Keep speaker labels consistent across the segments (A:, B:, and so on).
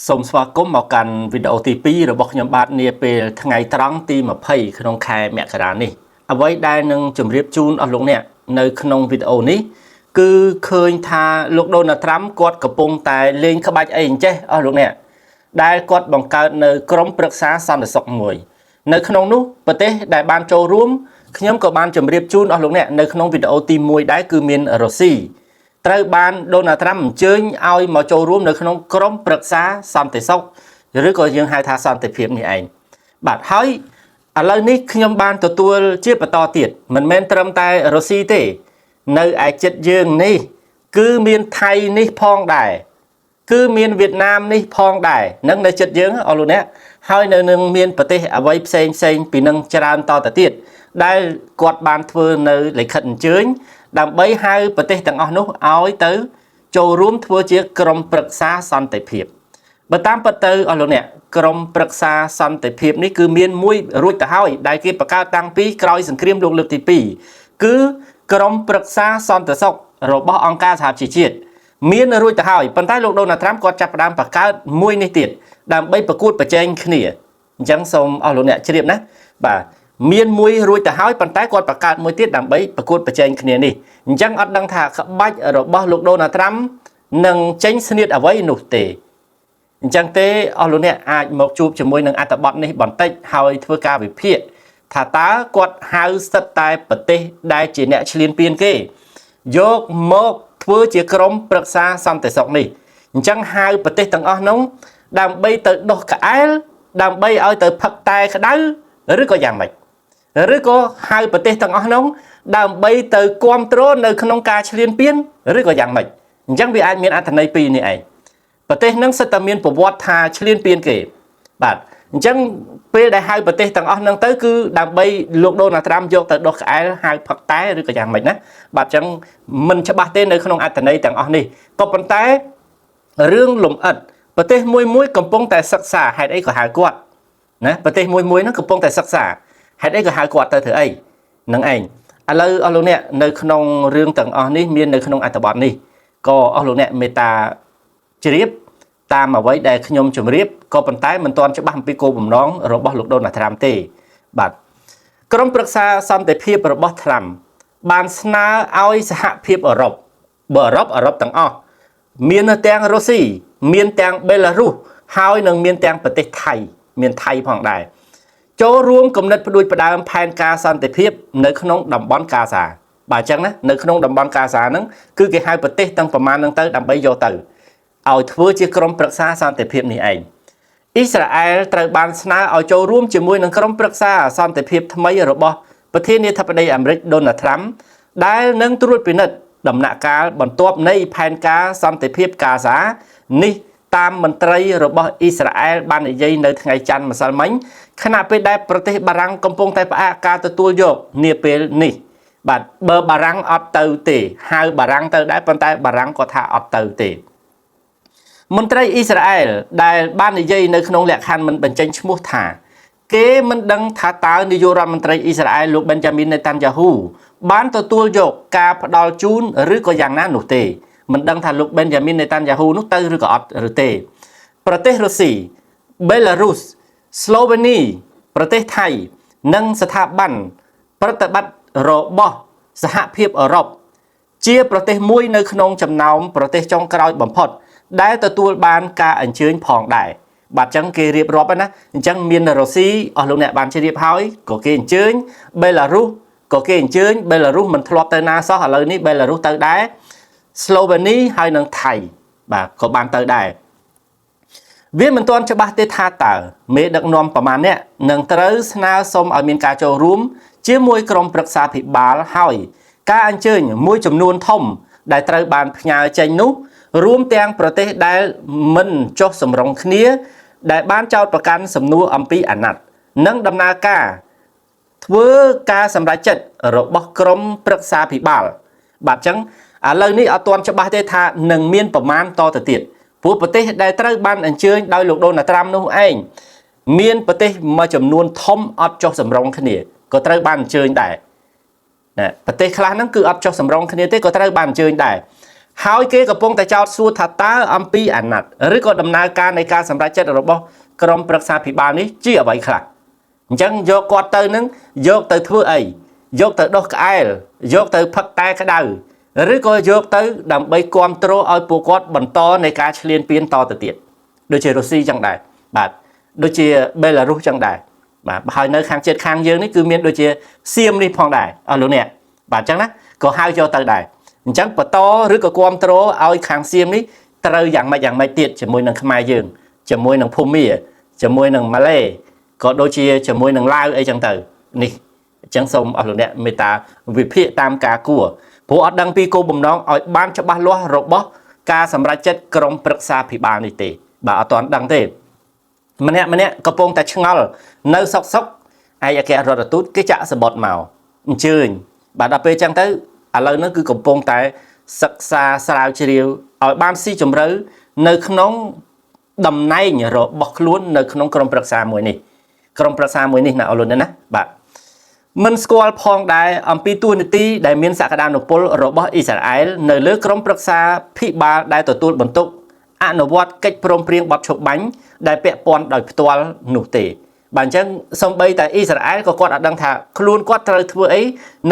A: សូមស្វាគមន៍មកកាន់វីដេអូទី2របស់ខ្ញុំបាទនាពេលថ្ងៃត្រង់ទី20ក្នុងខែមករានេះអ្វីដែលនឹងជម្រាបជូនអស់លោកអ្នកនៅក្នុងវីដេអូនេះគឺឃើញថាលោកដូណាល់ត្រាំគាត់កំពុងតែលេងក្បាច់អីអញ្ចេះអស់លោកអ្នកដែលគាត់បង្កើតនៅក្រុមប្រឹក្សាសន្តិសុខមួយនៅក្នុងនោះប្រទេសដែលបានចូលរួមខ្ញុំក៏បានជម្រាបជូនអស់លោកអ្នកនៅក្នុងវីដេអូទី1ដែរគឺមានរុស្ស៊ីត្រូវបានដូណាល់ត្រាំអញ្ជើញឲ្យមកចូលរួមនៅក្នុងក្រុមប្រឹក្សាសន្តិសុខឬក៏យើងហៅថាសន្តិភាពនេះឯងបាទហើយឥឡូវនេះខ្ញុំបានទទួលជាបន្តទៀតមិនមែនត្រឹមតែរុស្ស៊ីទេនៅឯជិតយើងនេះគឺមានថៃនេះផងដែរគឺមានវៀតណាមនេះផងដែរនឹងនៅជិតយើងអស់លោកអ្នកហើយនៅនឹងមានប្រទេសអ្វីផ្សេងពីនឹងច្រើនតទៅទៀតដែលគាត់បានធ្វើនៅលិខិតអញ្ជើញដើម្បីហៅប្រទេសទាំងអស់នោះឲ្យទៅចូលរួមធ្វើជាក្រុមប្រឹក្សាសន្តិភាពបើតាមពិតទៅអស់លោកអ្នកក្រុមប្រឹក្សាសន្តិភាពនេះគឺមានមួយរួចទៅហើយដែលគេបង្កើតតាំងពីក្រោយសង្គ្រាមលោកលើកទី2គឺក្រុមប្រឹក្សាសន្តិសុខរបស់អង្គការសហជីវជាតិមានរួចទៅហើយប៉ុន្តែលោកដូណាល់ត្រាំគាត់ចាប់ផ្ដើមបង្កើតមួយនេះទៀតដើម្បីប្រកួតប្រជែងគ្នាអញ្ចឹងសូមអស់លោកអ្នកជ្រាបណាបាទមានមួយរួចទៅហើយប៉ុន្តែគាត់បង្កើតមួយទៀតដើម្បីប្រកួតប្រជែងគ្នានេះអញ្ចឹងអត់ដឹងថាក្បាច់របស់លោកដូណាល់ត្រាំនឹងចេញស្នៀតអ្វីនោះទេអញ្ចឹងទេអស់លោកអ្នកអាចមកជួបជាមួយនឹងអត្ថបទនេះបន្តិចហើយធ្វើការវិភាគថាតើគាត់ហៅសិតតែប្រទេសដែលជាអ្នកឈ្លានពានគេយកមកធ្វើជាក្រុមប្រឹក្សាសន្តិសុខនេះអញ្ចឹងហៅប្រទេសទាំងអស់នោះដើម្បីទៅដោះក្អែលដើម្បីឲ្យទៅផឹកតែក្តៅឬក៏យ៉ាងម៉េចឬក៏ហៅប្រទេសទាំងអស់នោះដើម្បីទៅគ្រប់គ្រងនៅក្នុងការឈ្លានពានឬក៏យ៉ាងម៉េចអញ្ចឹងវាអាចមានអត្ថន័យពីរនេះឯងប្រទេសនឹងសិតតែមានប្រវត្តិថាឈ្លានពានគេបាទអញ្ចឹងពេលដែលហៅប្រទេសទាំងអស់ហ្នឹងទៅគឺដើម្បីលោកដូណាល់ត្រាំយកទៅដោះក្អែលហៅផឹកតែឬក៏យ៉ាងម៉េចណាបាទអញ្ចឹងមិនច្បាស់ទេនៅក្នុងអត្ថន័យទាំងអស់នេះក៏ប៉ុន្តែរឿងលំអិតប្រទេសមួយកំពុងតែសិក្សាហេតុអីក៏ហៅគាត់ណាប្រទេសមួយហ្នឹងកំពុងតែសិក្សាហេតុអីក៏ហៅគាត់ទៅធ្វើអីនឹងឯងឥឡូវអស់លោកអ្នកនៅក្នុងរឿងទាំងអស់នេះមាននៅក្នុងអត្ថបទនេះក៏អស់លោកអ្នកមេត្តាជ្រាបតាមអ្វីដែលខ្ញុំជម្រាបក៏ប៉ុន្តែមិនទាន់ច្បាស់អំពីគោលបំណងរបស់លោកដូណាល់ត្រាំទេបាទក្រុមប្រឹក្សាសន្តិភាពរបស់ត្រាំបានស្នើឲ្យសហភាពអឺរ៉ុបអឺរ៉ុបទាំងអស់មានទាំងរុស្ស៊ីមានទាំងបេឡារុសហើយនឹងមានទាំងប្រទេសថៃមានថៃផងដែរចូលរួមគំនិតផ្ដួចផ្ដើមផែនការសន្តិភាពនៅក្នុងតំបន់កាហ្សាបាទអញ្ចឹងណានៅក្នុងតំបន់កាហ្សាហ្នឹងគឺគេហៅប្រទេសទាំងប្រមាណហ្នឹងទៅដើម្បីយកទៅឲ្យធ្វើជាក្រុមប្រឹក្សាសន្តិភាពនេះឯងអ៊ីស្រាអែលត្រូវបានស្នើឲ្យចូលរួមជាមួយនឹងក្រុមប្រឹក្សាសន្តិភាពថ្មីរបស់ប្រធានាធិបតីអាមេរិកដូណាល់ត្រាំដែលនឹងត្រួតពិនិត្យដំណាក់កាលបន្ទាប់នៃផែនការសន្តិភាពកាហ្សានេះតាមមន្ត្រីរបស់អ៊ីស្រាអែលបាននិយាយនៅថ្ងៃច័ន្ទម្សិលមិញខណៈពេលដែលប្រទេសបារាំងកំពុងតែផ្អាកការទទួលយកនាពេលនេះបាទបើបារាំងអត់ទៅទេហៅបារាំងទៅដែរប៉ុន្តែបារាំងក៏ថាអត់ទៅទេមន្ត្រីអ៊ីស្រាអែលដែលបាននិយាយនៅក្នុងលក្ខខណ្ឌមិនបញ្ចេញឈ្មោះថាគេមិនដឹងថាតើនាយករដ្ឋមន្ត្រីអ៊ីស្រាអែលលោកប៊ិនយ៉ាមីនណេតាន់យ៉ាហ៊ូបានទទួលយកការផ្ដល់ជូនឬក៏យ៉ាងណានោះទេមិនដឹងថាលោកប៊ិនយ៉ាមីនណេតាន់យ៉ាហ៊ូនោះទៅឬក៏អត់ឬទេប្រទេសរុស្ស៊ីបេឡារុសស្លូវេនីប្រទេសថៃនិងស្ថាប័នប្រតិបត្តិរបស់សហភាពអឺរ៉ុបជាប្រទេសមួយនៅក្នុងចំណោមប្រទេសចុងក្រោយបំផុតដែលទទួលបានការអញ្ជើញផងដែរបាទអញ្ចឹងគេរៀបរាប់ហើយណាអញ្ចឹងមានរុស្ស៊ីអស់លោកអ្នកបានជ្រាបហើយក៏គេអញ្ជើញបេឡារុសក៏គេអញ្ជើញបេឡារុសមិនធ្លាប់ទៅណាសោះឥឡូវនេះបេឡារុសទៅដែរស្លូវេនីហើយនិងថៃបាទក៏បានទៅដែរវាមិនទាន់ច្បាស់ទេថាតើមេដឹកនាំប្រមាណអ្នកនឹងត្រូវស្នើសុំឲ្យមានការចូលរួមជាមួយក្រុមប្រឹក្សាភិបាលហើយការអញ្ជើញមួយចំនួនធំដែលត្រូវបានផ្ញើចេញនោះរួមទាំងប្រទេសដែលមិនចុះសម្រុងគ្នាដែលបានចោទប្រកាន់សំណួរអំពីអាណត្តិនិងដំណើរការធ្វើការសម្រេចចិត្តរបស់ក្រុមប្រឹក្សាភិបាលបាទអញ្ចឹងឥឡូវនេះអត់ទាន់ច្បាស់ទេថានឹងមានប្រមាណតទៅទៀតព្រោះប្រទេសដែលត្រូវបានអញ្ជើញដោយលោកដូណាល់ត្រាំនោះឯងមានប្រទេសមួយចំនួនធំអត់ចុះសម្រុងគ្នាក៏ត្រូវបានអញ្ជើញដែរប្រទេសខ្លះហ្នឹងគឺអត់ចុះសម្រុងគ្នាទេក៏ត្រូវបានអញ្ជើញដែរ ហើយគេកំពុងតែចោទសួរថាតើអំពីអាណត្តិឬក៏ដំណើរការនៃការសម្រេចចិត្តរបស់ក្រុមប្រឹក្សាភិបាលនេះជាអ្វីខ្លះអញ្ចឹងយកគាត់ទៅនឹងយកទៅធ្វើអីយកទៅដោះក្អែលយកទៅផឹកតែក្តៅឬក៏យកទៅដើម្បីគ្រប់គ្រងឲ្យពួកគាត់បន្តនៃការឈ្លានពានតទៅទៀតដូចជារុស្ស៊ីចឹងដែរបាទដូចជាបេឡារុសចឹងដែរបាទហើយនៅខាងជិតខាងយើងនេះគឺមានដូចជាសៀមនេះផងដែរអស់លោកអ្នកបាទចឹងណាក៏ហៅយកទៅដែរអញ្ចឹងបន្តឬក៏គ្រប់គ្រងឲ្យខាងសៀមនេះត្រូវយ៉ាងម៉េចទៀតជាមួយនឹងខ្មែរយើងជាមួយនឹងភូមាជាមួយនឹងម៉ាឡេក៏ដូចជាជាមួយនឹងឡាវអីចឹងទៅនេះអញ្ចឹងសូមអស់លោកអ្នកមេត្តាវិភាគតាមការគួរព្រោះអត់ដឹងពីគោលបំណងឲ្យបានច្បាស់លាស់របស់ការសម្រេចចិត្តក្រុមប្រឹក្សាភិបាលនេះទេបាទអត់ទាន់ដឹងទេម្នាក់កំពុងតែឆ្ងល់នៅសុកឯកអគ្គរដ្ឋទូតគេចាក់សបុតមកអញ្ជើញបាទដល់ពេលអញ្ចឹងទៅឥឡូវនេះគឺកំពុងតែសិក្សាស្រាវជ្រាវឲ្យបានស៊ីជម្រៅនៅក្នុងតំណែងរបស់ខ្លួននៅក្នុងក្រុមប្រឹក្សាមួយនេះណាអរលោកណាបាទមិនស្គាល់ផងដែរអំពីទួនាទីដែលមានសក្តានុពលរបស់អ៊ីស្រាអែលនៅលើក្រុមប្រឹក្សាភិបាលដែលទទួលបន្ទុកអនុវត្តកិច្ចព្រមព្រៀងបទឈប់បាញ់ដែលពាក់ព័ន្ធដោយផ្ទាល់នោះទេបាទអញ្ចឹងសូម្បីតែអ៊ីស្រាអែលក៏គាត់អត់ដឹងថាខ្លួនគាត់ត្រូវធ្វើអី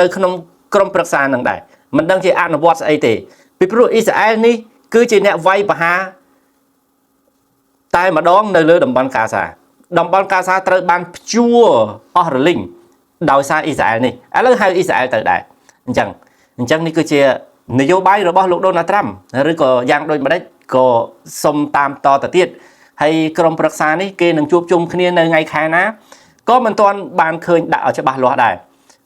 A: នៅក្នុងក្រុមប្រឹក្សានឹងដែរមិនដឹងជាអនុវត្តស្អីទេពីព្រោះអ៊ីស្រាអែលនេះគឺជាអ្នកវាយប្រហារតែម្ដងនៅលើតំបន់កាហ្សាត្រូវបានព្យួរអស់រលីងដោយសារអ៊ីស្រាអែលនេះឥឡូវហៅអ៊ីស្រាអែលទៅដែរអញ្ចឹងនេះគឺជានយោបាយរបស់លោកដូណាល់ត្រាំឬក៏យ៉ាងដូចម្ដេចក៏សុំតាមតទៅទៀតហើយក្រុមប្រឹក្សានេះគេនឹងជួបជុំគ្នានៅថ្ងៃខែណាក៏មិនទាន់បានឃើញដាក់ឲ្យច្បាស់លាស់ដែរ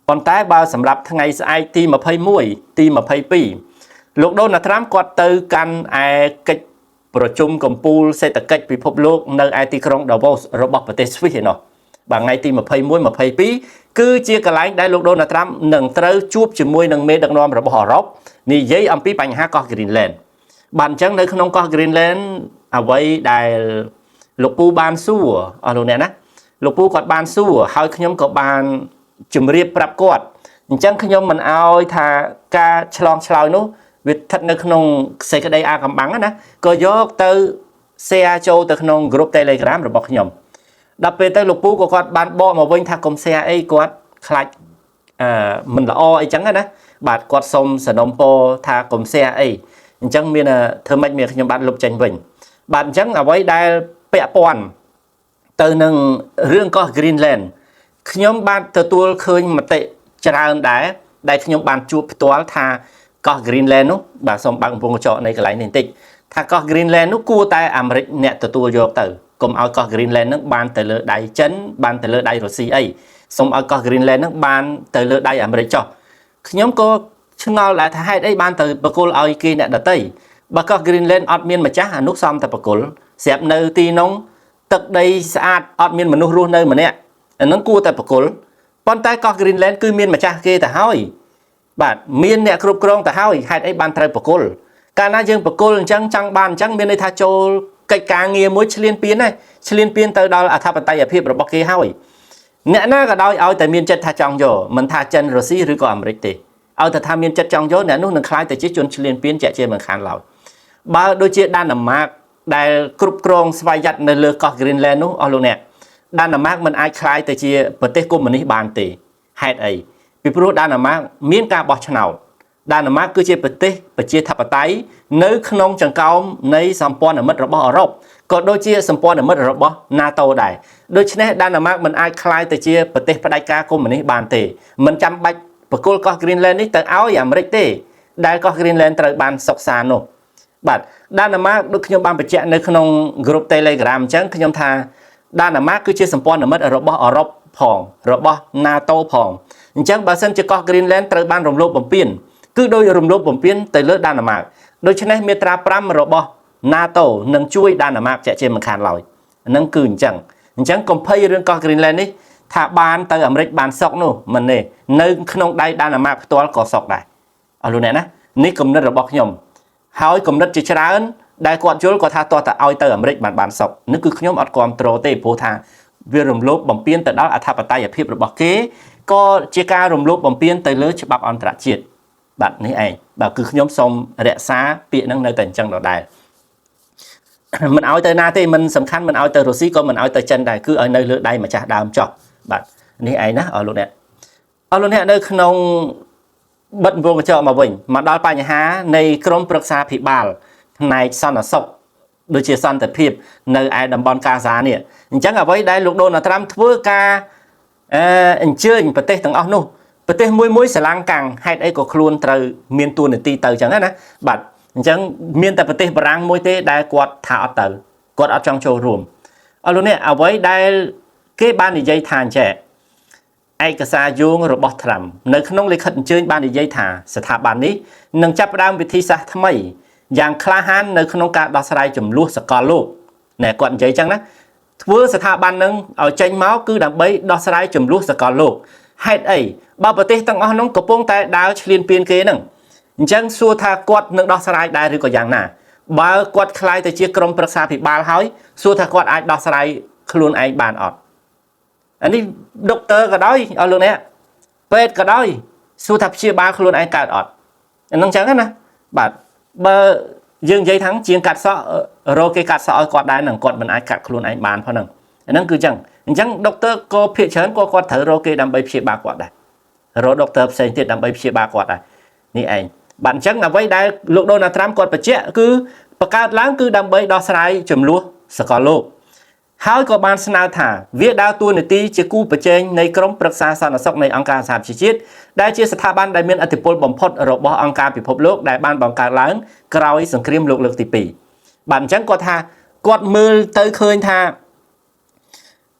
A: ប៉ុន្តែបើសម្រាប់ថ្ងៃស្អែកទី21ទី22លោកដូណាល់ត្រាំគាត់ទៅកាន់ឯកិច្ចប្រជុំកំពូលសេដ្ឋកិច្ចពិភពលោកនៅឯទីក្រុង Davos របស់ប្រទេសស្វីសឯណោះបាទថ្ងៃទី21 22គឺជាកន្លែងដែលលោកដូណាល់ត្រាំនឹងត្រូវជួបជាមួយនឹងមេដឹកនាំរបស់អឺរ៉ុបនិយាយអំពីបញ្ហាកោះ Greenland បាទអញ្ចឹងនៅក្នុងកោះ Greenland អ្វីដែលលោកពូបានសួរអស់លោកអ្នកណាលោកពូគាត់បានសួរហើយខ្ញុំក៏បានជម្រាបប្រាប់គាត់អញ្ចឹងខ្ញុំមិនអោយថាការឆ្លងឆ្លើយនោះវាស្ថិតនៅក្នុងសេចក្តីអាកំបាំងណាក៏យកទៅ share ចូលទៅក្នុង group Telegram របស់ខ្ញុំដល់ពេលទៅលោកពូក៏គាត់បានបកមកវិញថាកុំ share អីគាត់ខ្លាចមិនល្អអីចឹងណាបាទគាត់សុំសនំពរថាកុំ share អីអញ្ចឹងមានធ្វើម៉េចមានខ្ញុំបានលុបចេញវិញបាទអញ្ចឹងអ្វីដែលពាក់ព័ន្ធទៅនឹងរឿងកោះ Greenland ខ្ញុំបានទទួលឃើញមតិច្រើនដែរដែលខ្ញុំបានជួបផ្ទាល់ថាកោះ Greenland នោះបាទសូមបើកកំពង់កញ្ចក់នៃកន្លែងនេះបន្តិចថាកោះ Greenland នោះគួរតែអាមេរិកអ្នកទទួលយកទៅកុំឲ្យកោះ Greenland នឹងបានទៅលើដៃចិនបានទៅលើដៃរុស្ស៊ីអីសូមឲ្យកោះ Greenland នឹងបានទៅលើដៃអាមេរិកចុះខ្ញុំក៏ឆ្ងល់ដែរថាហេតុអីបានទៅបកគលឲ្យគេអ្នកដទៃបើកោះ Greenland អត់មានម្ចាស់អានោះសមតែបកគលស្រាប់នៅទីនោះទឹកដីស្អាតអត់មានមនុស្សរស់នៅម្នាក់អានឹងគួរតែបកគលប៉ុន្តែកោះ Greenland គឺមានម្ចាស់គេទៅហើយបាទមានអ្នកគ្រប់គ្រងទៅហើយហេតុអីបានត្រូវបកគលកាលណាយើងបកគលអញ្ចឹងចង់បានអញ្ចឹងមានន័យថាចូលកិច្ចការងារមួយឈ្លានពានទៅដល់អធិបតេយ្យភាពរបស់គេហើយអ្នកណាក៏ដោយឲ្យតែមានចិត្តថាចង់យកមិនថាចិនរុស្ស៊ីឬក៏អាមេរិកទេឲ្យតែថាមានចិត្តចង់យកអ្នកនោះនឹងខ្លាចទៅជាជនឈ្លានពានជាក់ជាមិនខានឡើយបើដូចជាដាណាម៉ាកដែលគ្រប់គ្រងស្វ័យយ័តនៅលើកោះ Greenland នោះអស់លោកអ្នកដាណាម៉ាកមិនអាចខ្លាយទៅជាប្រទេសកុម្មុយនីសបានទេហេតុអីពីព្រោះដាណាម៉ាកមានការបោះឆ្នោតដាណាម៉ាកគឺជាប្រទេសប្រជាធិបតេយ្យនៅក្នុងចង្កោមនៃសម្ព័ន្ធមិត្តរបស់អឺរ៉ុបក៏ដូចជាសម្ព័ន្ធមិត្តរបស់ NATO ដែរដូច្នេះដាណាម៉ាកមិនអាចខ្លាយទៅជាប្រទេសផ្ដាច់ការកុម្មុយនីសបានទេមិនចាំបាច់បកគលកោះ Greenland នេះទៅឲ្យអាមេរិកទេដែលកោះ Greenland ត្រូវបានសុកសាននោះបាទដាណាម៉ាកដូចខ្ញុំបានបញ្ជាក់នៅក្នុង group Telegram អញ្ចឹងខ្ញុំថាដាណាម៉ាកគឺជាសម្ព័ន្ធមិត្តរបស់អឺរ៉ុបផងរបស់ NATO ផងអញ្ចឹងបើសិនជាកោះ Greenland ត្រូវបានរំលោភបំពានគឺដោយរំលោភបំពានទៅលើដាណាម៉ាកដូច្នេះមាត្រា5របស់ NATO នឹងជួយដាណាម៉ាកជាក់ជាមិនខានឡើយហ្នឹងគឺអញ្ចឹងកុំភ័យរឿងកោះ Greenland នេះថាបានទៅអាមេរិកបានសុកនោះមិនទេនៅក្នុងដៃដាណាម៉ាកផ្ទាល់ក៏សុកដែរអរលោកអ្នកណានេះគំនិតរបស់ខ្ញុំហើយគំនិតជាច្រើនដែលគាត់យល់គាត់ថាតោះតែឲ្យទៅអាមេរិកបានសុកនេះគឺខ្ញុំអត់គ្រប់គ្រងទេព្រោះថាវារំលោភបំពានទៅដល់អធិបតេយ្យភាពរបស់គេក៏ជាការរំលោភបំពានទៅលើច្បាប់អន្តរជាតិ បាទនេះឯងបាទគឺខ្ញុំសូមរក្សាពាក្យហ្នឹងនៅតែអញ្ចឹងដដែលមិនឲ្យទៅណាទេមិនសំខាន់មិនឲ្យទៅរុស្ស៊ីក៏មិនឲ្យទៅចិនដែរគឺឲ្យនៅលើដៃម្ចាស់ដើមចុះបាទនេះឯងណាអរលោកអ្នកនៅក្នុងបិទវងកញ្ចក់មកវិញមកដល់បញ្ហានៃក្រមប្រឹក្សាភិបាលផ្នែកសន្តិសុខដូចជាសន្តិភាពនៅឯតំបន់កាហ្សានេះអញ្ចឹងអ្វីដែលលោកដូណាល់ត្រាំធ្វើការអញ្ជើញប្រទេសទាំងអស់នោះប្រទេសមួយស្រឡាំងកាំងហេតុអីក៏ខ្លួនត្រូវមានទួនាទីទៅអញ្ចឹងណាបាទអញ្ចឹងមានតែប្រទេសបារាំងមួយទេដែលគាត់ថាអត់ទៅគាត់អត់ចង់ចូលរួមអរលោកអ្នកអ្វីដែលគេបាននិយាយថាអញ្ចឹងឯកសារយោងរបស់ត្រាំនៅក្នុងលិខិតអញ្ជើញបាននិយាយថាស្ថាប័ននេះនឹងចាប់ផ្ដើមវិធីសាស្ត្រថ្មីយ៉ាងក្លាហាននៅក្នុងការដោះស្រាយចំនួនសកលលោកណែគាត់និយាយអញ្ចឹងណាធ្វើស្ថាប័ននឹងឲ្យចេញមកគឺដើម្បីដោះស្រាយចំនួនសកលលោកហេតុអីបើប្រទេសទាំងអស់នោះកំពុងតែដើរឈ្លានពានគេហ្នឹងអញ្ចឹងសួរថាគាត់នឹងដោះស្រាយដែរឬក៏យ៉ាងណាបើគាត់ខ្លាយទៅជាក្រុមប្រឹក្សាភិបាលហើយសួរថាគាត់អាចដោះស្រាយខ្លួនឯងបានអត់អានេះដុកទ័រក៏ដោយអស់លោកអ្នកពេទ្យក៏ដោយសួរថាព្យាបាលខ្លួនឯងកើតអត់អាហ្នឹងអញ្ចឹងណាបាទបើយើងនិយាយថាជាងកាត់សក់រកគេកាត់សក់ឲ្យគាត់ដែរនឹងគាត់មិនអាចកាត់ខ្លួនឯងបានផងហ្នឹងអាហ្នឹងគឺអញ្ចឹងដុកទ័រក៏ភាគច្រើនគាត់ត្រូវរកគេដើម្បីព្យាបាលគាត់ដែររកដុកទ័រផ្សេងទៀតដើម្បីព្យាបាលគាត់ដែរនេះឯងបាទអញ្ចឹងអ្វីដែលលោកដូណាល់ត្រាំគាត់បញ្ជាក់គឺបង្កើតឡើងគឺដើម្បីដោះស្រាយចំនួនសកលលោកហើយក៏បានស្នើថាវាដើរតួនាទីជាគូប្រជែងនៃក្រុមប្រឹក្សាសន្តិសុខនៃអង្គការសហប្រជាជាតិដែលជាស្ថាប័នដែលមានឥទ្ធិពលបំផុតរបស់អង្គការពិភពលោកដែលបានបង្កើតឡើងក្រោយសង្គ្រាមលោកលើកទី2បាទអញ្ចឹងគាត់ថាគាត់មើលទៅឃើញថា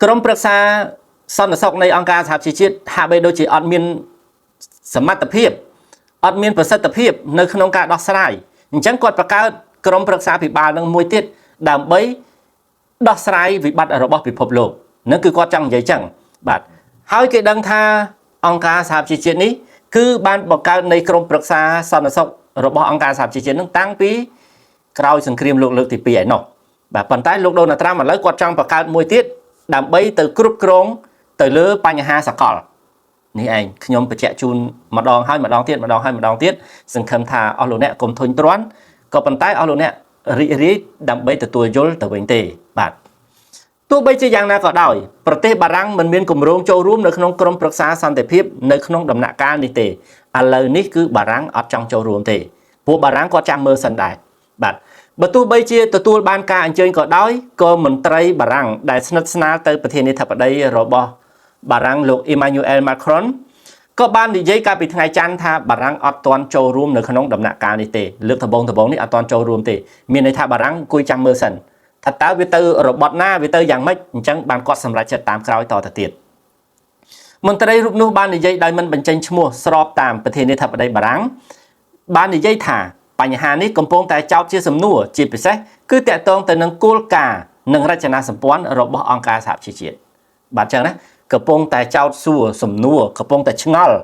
A: ក្រុមប្រឹក្សាសន្តិសុខនៃអង្គការសហប្រជាជាតិហាក់បីដូចជាអត់មានសមត្ថភាពអត់មានប្រសិទ្ធភាពនៅក្នុងការដោះស្រាយអញ្ចឹងគាត់បង្កើតក្រុមប្រឹក្សាភិបាលនឹងមួយទៀតដើម្បីដោះស្រាយវិបត្តិរបស់ពិភពលោកនឹងគឺគាត់ចង់និយាយចឹងបាទហើយគេដឹងថាអង្គការសហប្រជាជាតិនេះគឺបានបង្កើតនៃក្រុមប្រឹក្សាសន្តិសុខរបស់អង្គការសហប្រជាជាតិនឹងតាំងពីក្រោយសង្គ្រាមលោកលើកទី2ឯណោះបាទប៉ុន្តែលោកដូណាល់ត្រាំឥឡូវគាត់ចង់បង្កើតមួយទៀតដើម្បីទៅគ្រប់គ្រងទៅលើបញ្ហាសកលនេះឯងខ្ញុំបញ្ជាក់ជូនម្ដងហើយម្ដងទៀតសង្ឃឹមថាអស់លោកអ្នកកុំធុញទ្រាន់ក៏ប៉ុន្តែអស់លោកអ្នករីករាយដើម្បីទទួលយល់ទៅវិញទេបាទទោះបីជាយ៉ាងណាក៏ដោយប្រទេសបារាំងមិនមានគម្រោងចូលរួមនៅក្នុងក្រុមប្រឹក្សាសន្តិភាពនៅក្នុងដំណាក់កាលនេះទេឥឡូវនេះគឺបារាំងអត់ចង់ចូលរួមទេពួកបារាំងគាត់ចាំមើលសិនដែរបាទបើទោះបីជាទទួលបានការអញ្ជើញក៏ដោយក៏មន្ត្រីបារាំងដែលស្និទ្ធស្នាលទៅប្រធានាធិបតីរបស់បារាំងលោក Emmanuel Macron ក៏បាននិយាយកាលពីថ្ងៃច័ន្ទថាបារាំងអត់ទាន់ចូលរួមនៅក្នុងដំណាក់កាលនេះទេលើកដំបូងនេះអត់ទាន់ចូលរួមទេមានន័យថាបារាំងអង្គុយចាំមើលសិនថាតើវាទៅរបត់ណាវាទៅយ៉ាងម៉េចអញ្ចឹងបានគាត់សម្រេចចិត្តតាមក្រោយតទៅទៀតមន្ត្រីរូបនោះបាននិយាយដោយមិនបញ្ចេញឈ្មោះស្របតាមប្រធានាធិបតីបារាំងបាននិយាយថាបញ្ហានេះកំពុងតែចោទជាសំណួរជាពិសេសគឺតាក់ទងទៅនឹងគោលការណ៍និងរចនាសម្ព័ន្ធរបស់អង្គការសហប្រជាជាតិបាទអញ្ចឹងណាកំពុងតែចោទសួរសំណួរកំពុងតែឆ្ងល់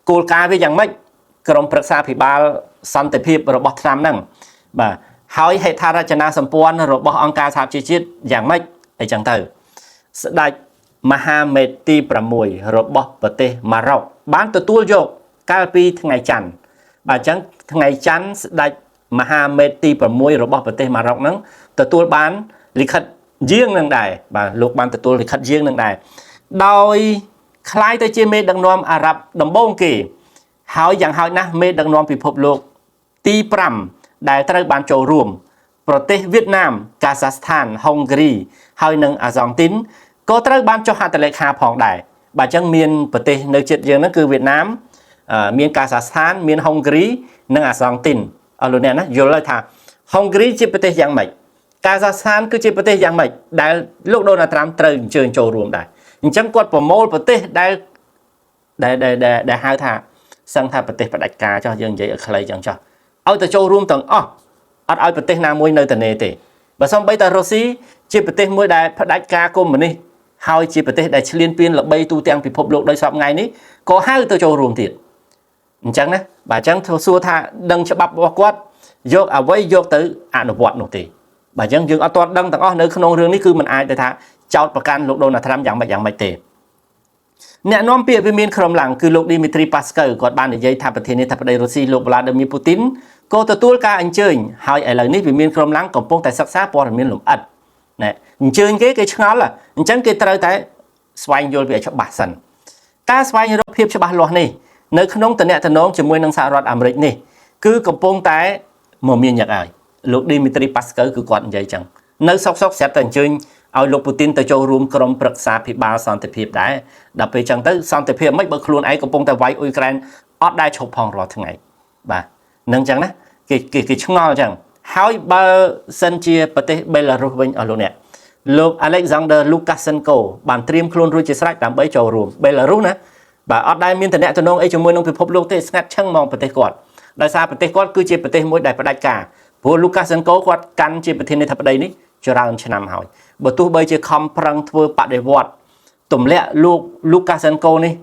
A: គោលការណ៍វាយ៉ាងម៉េចក្រុមប្រឹក្សាភិបាលសន្តិភាពរបស់ឆ្នាំហ្នឹងបាទហើយហេដ្ឋារចនាសម្ព័ន្ធរបស់អង្គការសហប្រជាជាតិយ៉ាងម៉េចអីចឹងទៅស្ដេចមហាមេត្យទី6របស់ប្រទេសម៉ារ៉ុកបានទទួលយកកាលពីថ្ងៃច័ន្ទបាទអញ្ចឹងថ្ងៃច័ន្ទស្ដេចមហាមេត្យទី6របស់ប្រទេសម៉ារ៉ុកហ្នឹងទទួលបានលិខិតយាងនឹងដែរបាទលោកបានទទួលលិខិតយាងនឹងដែរដោយคล้ายទៅជាមេដឹកនាំអារ៉ាប់ដំបូងគេហើយយ៉ាងហោចណាស់មេដឹកនាំពិភពលោកទី5ដែលត្រូវបានចូលរួមប្រទេសវៀតណាមកាហ្សាស្ថានហុងគ្រីហើយនិងអាសង់ទីនក៏ត្រូវបានចុះហត្ថលេខាផងដែរបាទអញ្ចឹងមានប្រទេសនៅជិតយើងហ្នឹងគឺវៀតណាមមានកាហ្សាស្ថានមានហុងគ្រីនិងអាសង់ទីនអស់លោកអ្នកណាយល់ហើយថាហុងគ្រីជាប្រទេសយ៉ាងម៉េចកាហ្សាស្ថានគឺជាប្រទេសយ៉ាងម៉េចដែលលោកដូណាល់ត្រាំត្រូវអញ្ជើញចូលរួមដែរអញ្ចឹងគាត់ប្រមូលប្រទេសដែលហៅថាសឹងថាប្រទេសផ្ដាច់ការចោះយើងនិយាយឲ្យខ្លីចឹងចោះឲ្យទៅចូលរួមទាំងអស់អត់ឲ្យប្រទេសណាមួយនៅតែទេបើសំបីតែរុស្ស៊ីជាប្រទេសមួយដែលផ្ដាច់ការកុម្មុយនីសហើយជាប្រទេសដែលឈ្លានពានល្បីទូទាំងពិភពលោកដោយសពថ្ងៃនេះក៏ហៅទៅចូលរួមទៀតអញ្ចឹងណាបាទអញ្ចឹងសួរថាដឹងច្បាប់របស់គាត់យកអ្វីយកទៅអនុវត្តនោះទេបាទអញ្ចឹងយើងអត់ទាន់ដឹងទាំងអស់នៅក្នុងរឿងនេះគឺមិនអាចទៅថាចោតប្រកាន់លោកដូណាល់ត្រាំយ៉ាងម៉េចទេ អ្នកនាំពាក្យវិមានក្រុមឡើងគឺលោក Dmitry Peskov គាត់បាននិយាយថាប្រធានាធិបតីរុស្ស៊ីលោក Vladimir Putin ក៏ទទួលការអញ្ជើញហើយឥឡូវនេះវិមានក្រុមឡើងកំពុងតែសិក្សាព័ត៌មានលម្អិតណែអញ្ជើញគេឆ្ងល់អញ្ចឹងគេត្រូវតែស្វែងយល់វាច្បាស់សិនការស្វែងរកភាពច្បាស់លាស់នេះនៅក្នុងតំណែងជាមួយនឹងសហរដ្ឋអាមេរិកនេះគឺកំពុងតែមមាញឹកហើយលោក Dmitry Peskov គឺគាត់និយាយចឹងនៅសុកស្រាប់តែអញ្ជើញឲ្យលោកពូទីនទៅចូលរួមក្រុមប្រឹក្សាភិបាលសន្តិភាពដែរដល់ពេលចឹងទៅសន្តិភាពមិនបើខ្លួនឯងកំពុងតែវាយអ៊ុយក្រែនអត់ដែរឈប់ផងរាល់ថ្ងៃបាទនឹងចឹងណាគេឆ្ងល់ចឹងហើយបើសិនជាប្រទេសបេឡារុសវិញអស់លោកអ្នកលោក Alexander Lukashenko បានត្រៀមខ្លួនរួចជាស្រេចដើម្បីចូលរួមបេឡារុសណាបាទអត់ដែរមានតំណែងអីជាមួយនឹងពិភពលោកទេស្ងាត់ឈឹងមកប្រទេសគាត់ដោយសារប្រទេសគាត់គឺជាប្រទេសមួយដែលផ្ដាច់ការព្រោះ Lukashenko គាត់កាន់ជាប្រធានាធិបតីនេះច្រើនឆ្នាំហើយបើទោះបីជាខំប្រឹងធ្វើបដិវត្តទម្លាក់លោក Lukashenko នេះ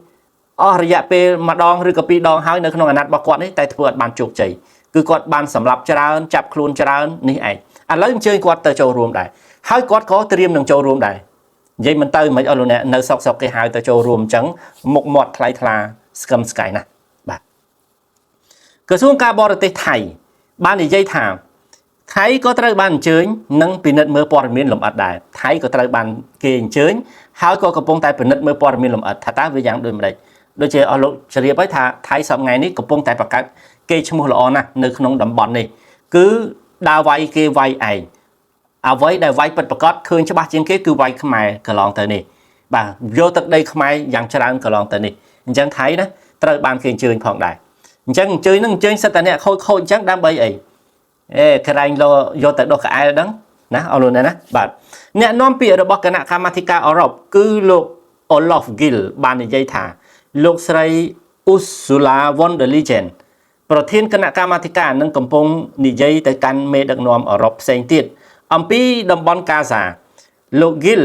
A: អស់រយៈពេលម្ដងឬក៏ពីរដងហើយនៅក្នុងអាណត្តិរបស់គាត់នេះតែធ្វើអត់បានជោគជ័យគឺគាត់បានសម្លាប់ច្រើនចាប់ខ្លួនច្រើននេះឯងឥឡូវអញ្ជើញគាត់ទៅចូលរួមដែរហើយគាត់ក៏ត្រៀមនឹងចូលរួមដែរនិយាយមិនទៅមិនអស់លោកអ្នកនៅសុកគេហៅទៅចូលរួមអញ្ចឹងមុខមាត់ថ្លៃថ្លាស្កឹមស្កៃណាស់បាទក្រសួងការបរទេសថៃបាននិយាយថាថៃក៏ត្រូវបានអញ្ជើញនិងពិនិត្យមើលព័ត៌មានលម្អិតដែរថៃក៏ត្រូវបានគេអញ្ជើញហើយក៏កំពុងតែពិនិត្យមើលព័ត៌មានលម្អិតថាតើវាយ៉ាងដូចម្ដេចដូចជាអស់លោកជ្រាបហើយថាថៃសប្តាហ៍ថ្ងៃនេះកំពុងតែបង្កើតគេឈ្មោះល្អណាស់នៅក្នុងតំបន់នេះគឺដើរវាយគេវាយឯងអ្វីដែលវាយពិតប្រាកដឃើញច្បាស់ជាងគេគឺវាយខ្មែរកន្លងទៅនេះបាទយកទឹកដីខ្មែរយ៉ាងច្រើនកន្លងទៅនេះអញ្ចឹងថៃណាត្រូវបានគេអញ្ជើញផងដែរអញ្ចឹងអញ្ជើញនឹងអញ្ជើញសិតតែអ្នកខូចអញ្ចឹងដើម្បីអីក្រែងយកទៅដុសក្អែលហ្នឹងណាអរលោកណាបាទអ្នកនាំពាក្យរបស់គណៈកម្មាធិការអឺរ៉ុបគឺលោក Olaf Gil បាននិយាយថាលោកស្រី Ursula von der Leyen ប្រធានគណៈកម្មាធិការនឹងកំពុងនិយាយទៅកាន់មេដឹកនាំអឺរ៉ុបផ្សេងទៀតអំពីតំបន់កាហ្សាលោក Gil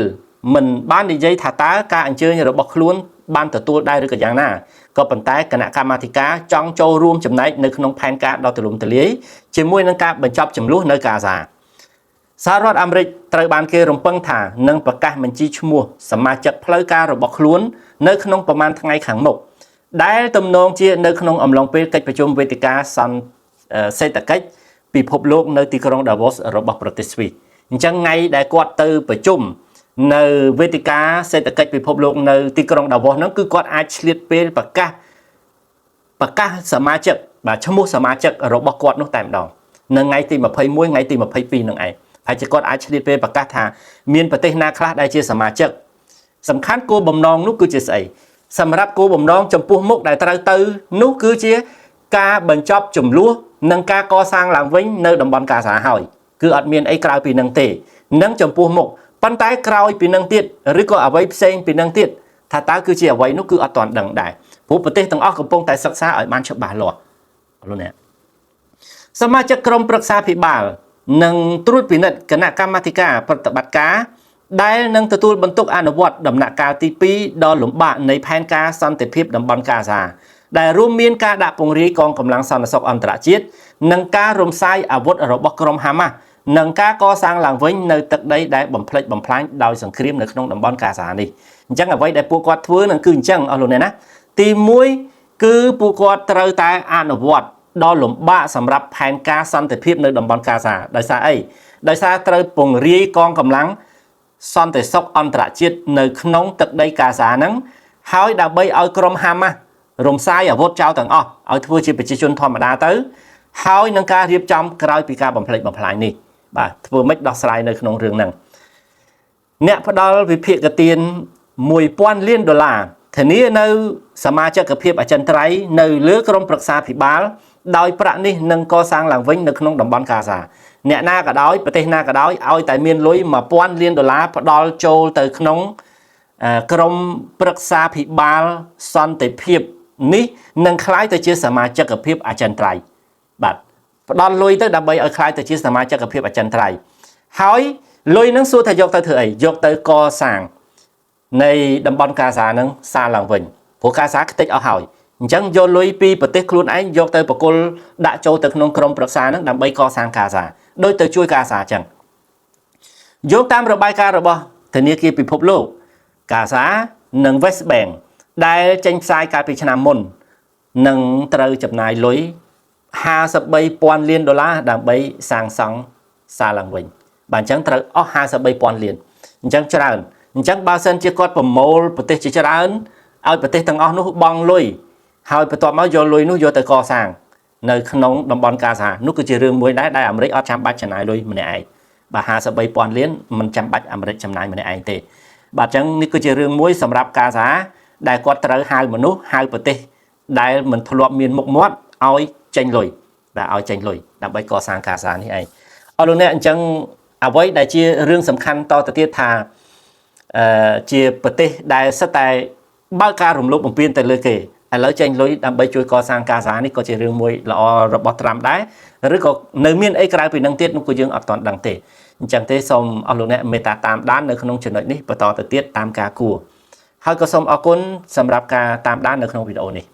A: មិនបាននិយាយថាតើការអញ្ជើញរបស់ខ្លួនបានទទួលដែរឬក៏យ៉ាងណាក៏ប៉ុន្តែគណៈកម្មាធិការចង់ចូលរួមចំណែកនៅក្នុងផែនការដ៏ទូលំទូលាយជាមួយនឹងការបញ្ចប់ចំនួននៅកាហ្សាសហរដ្ឋអាមេរិកត្រូវបានគេរំពឹងថានឹងប្រកាសបញ្ជីឈ្មោះសមាជិកផ្លូវការរបស់ខ្លួននៅក្នុងប្រមាណថ្ងៃខាងមុខដែលទំនងជានៅក្នុងអំឡុងពេលកិច្ចប្រជុំវេទិកាសេដ្ឋកិច្ចពិភពលោកនៅទីក្រុង Davos របស់ប្រទេសស្វីសអញ្ចឹងថ្ងៃដែលគាត់ទៅប្រជុំនៅវេទិកាសេដ្ឋកិច្ចពិភពលោកនៅទីក្រុង Davos ហ្នឹងគឺគាត់អាចឆ្លៀតពេលប្រកាសសមាជិកបាទឈ្មោះសមាជិករបស់គាត់នោះតែម្ដងនៅថ្ងៃទី21ថ្ងៃទី22ហ្នឹងឯងហើយជាគាត់អាចឆ្លៀតពេលប្រកាសថាមានប្រទេសណាខ្លះដែលជាសមាជិកសំខាន់គោលបំណងនោះគឺជាស្អីសម្រាប់គោលបំណងចំពោះមុខដែលត្រូវទៅនោះគឺជាការបញ្ចប់ចំនួននិងការកសាងឡើងវិញនៅតំបន់កាហ្សាហើយគឺអត់មានអីក្រៅពីនឹងទេនឹងចំពោះមុខប៉ុន្តែក្រោយពីនឹងទៀតឬក៏អ្វីផ្សេងពីនឹងទៀតថាតើគឺជាអ្វីនោះគឺអត់ទាន់ដឹងដែរព្រោះប្រទេសទាំងអស់កំពុងតែសិក្សាឲ្យបានច្បាស់លាស់លោកអ្នកសមាជិកក្រុមប្រឹក្សាភិបាលនឹងត្រួតពិនិត្យគណៈកម្មាធិការប្រតិបត្តិការដែលនឹងទទួលបន្ទុកអនុវត្តដំណាក់កាលទី2ដ៏លំបាកនៃផែនការសន្តិភាពតំបន់កាហ្សាដែលរួមមានការដាក់ពង្រាយកងកម្លាំងសន្តិសុខអន្តរជាតិនិងការរំសាយអាវុធរបស់ក្រុមហាម៉ាស់និងការកសាងឡើងវិញនៅទឹកដីដែលបំផ្លិចបំផ្លាញដោយសង្គ្រាមនៅក្នុងតំបន់កាហ្សានេះអញ្ចឹងអ្វីដែលពួកគាត់ធ្វើនឹងគឺអញ្ចឹងអស់លោកអ្នកណាទី1គឺពួកគាត់ត្រូវតែអនុវត្តដ៏លំបាកសម្រាប់ផែនការសន្តិភាពនៅតំបន់កាហ្សាដោយសារអីដោយសារត្រូវពង្រាយកងកម្លាំងសន្តិសុខអន្តរជាតិនៅក្នុងទឹកដីកាហ្សាហ្នឹងហើយដើម្បីឲ្យក្រុមហាម៉ាស់រំសាយអាវុធចោលទាំងអស់ឲ្យធ្វើជាប្រជាជនធម្មតាទៅហើយនឹងការរៀបចំក្រោយពីការបំផ្លិចបំផ្លាញនេះបាទធ្វើម៉េចដោះស្រាយនៅក្នុងរឿងហ្នឹងអ្នកផ្ដល់វិភាគទាន$1000 លានធានានៅសមាជិកភាពអចិន្ត្រៃយ៍នៅលើក្រុមប្រឹក្សាភិបាលដោយប្រាក់នេះនឹងកសាងឡើងវិញនៅក្នុងតំបន់កាហ្សាអ្នកណាក៏ដោយប្រទេសណាក៏ដោយឲ្យតែមានលុយ$1000 លានផ្ដល់ចូលទៅក្នុងក្រុមប្រឹក្សាភិបាលសន្តិភាពនេះនឹងคล้ายទៅជាសមាជិកភាពអចិន្ត្រៃយ៍បាទផ្ដល់លុយទៅដើម្បីឲ្យคล้ายទៅជាសមាជិកភាពអចិន្ត្រៃយ៍ហើយលុយនឹងសួរថាយកទៅធ្វើអីយកទៅកសាងនៃតំបន់កាហ្សានឹងសារឡើងវិញព្រោះកាហ្សាខ្ទេចអស់ហើយអញ្ចឹងយកលុយពីប្រទេសខ្លួនឯងយកទៅបកគលដាក់ចូលទៅក្នុងក្រុមប្រឹក្សានឹងដើម្បីកសាងកាហ្សាដោយទៅជួយកាហ្សាអញ្ចឹងយកតាមរបាយការណ៍របស់ធនាគារពិភពលោកកាហ្សានិង West Bank ដែលចេញផ្សាយកាលពីឆ្នាំមុននឹងត្រូវចំណាយលុយ53,000 លានដុល្លារដើម្បីសាងសង់សាឡើងវិញបាទអញ្ចឹងត្រូវអស់53,000 លានអញ្ចឹងច្រើនអញ្ចឹងបើសិនជាគាត់ប្រមូលប្រទេសជាច្រើនឲ្យប្រទេសទាំងអស់នោះបង់លុយហើយបន្ទាប់មកយកលុយនោះយកទៅកសាងនៅក្នុងតំបន់កាសានោះគឺជារឿងមួយដែរដែលអាមេរិកអត់ចាំបាច់ចំណាយលុយម្នាក់ឯងបាទ53,000 លានមិនចាំបាច់អាមេរិកចំណាយម្នាក់ឯងទេបាទអញ្ចឹងនេះគឺជារឿងមួយសម្រាប់កាសាដែលគាត់ត្រូវហៅមនុស្សហៅប្រទេសដែលមិនធ្លាប់មានមុខមាត់ឲ្យចេញលុយបាទឲ្យចេញលុយដើម្បីកសាងកាសានេះឯងអរលោកអ្នកអញ្ចឹងអ្វីដែលជារឿងសំខាន់តទៅទៀតថាជាប្រទេសដែលសិតតែបើកការរំលោភបំពានទៅលើគេឥឡូវចេញលុយដើម្បីជួយកសាងកាសានេះក៏ជារឿងមួយល្អរបស់ត្រាំដែរឬក៏នៅមានអីក្រៅពីនឹងទៀតនោះក៏យើងអត់ទាន់ដឹងទេអញ្ចឹងទេសូមអស់លោកអ្នកមេត្តាតាមដាននៅក្នុងចំណុចនេះបន្តទៅទៀតតាមការគួរហើយក៏សូមអរគុណសម្រាប់ការតាមដាននៅក្នុងវីដេអូនេះ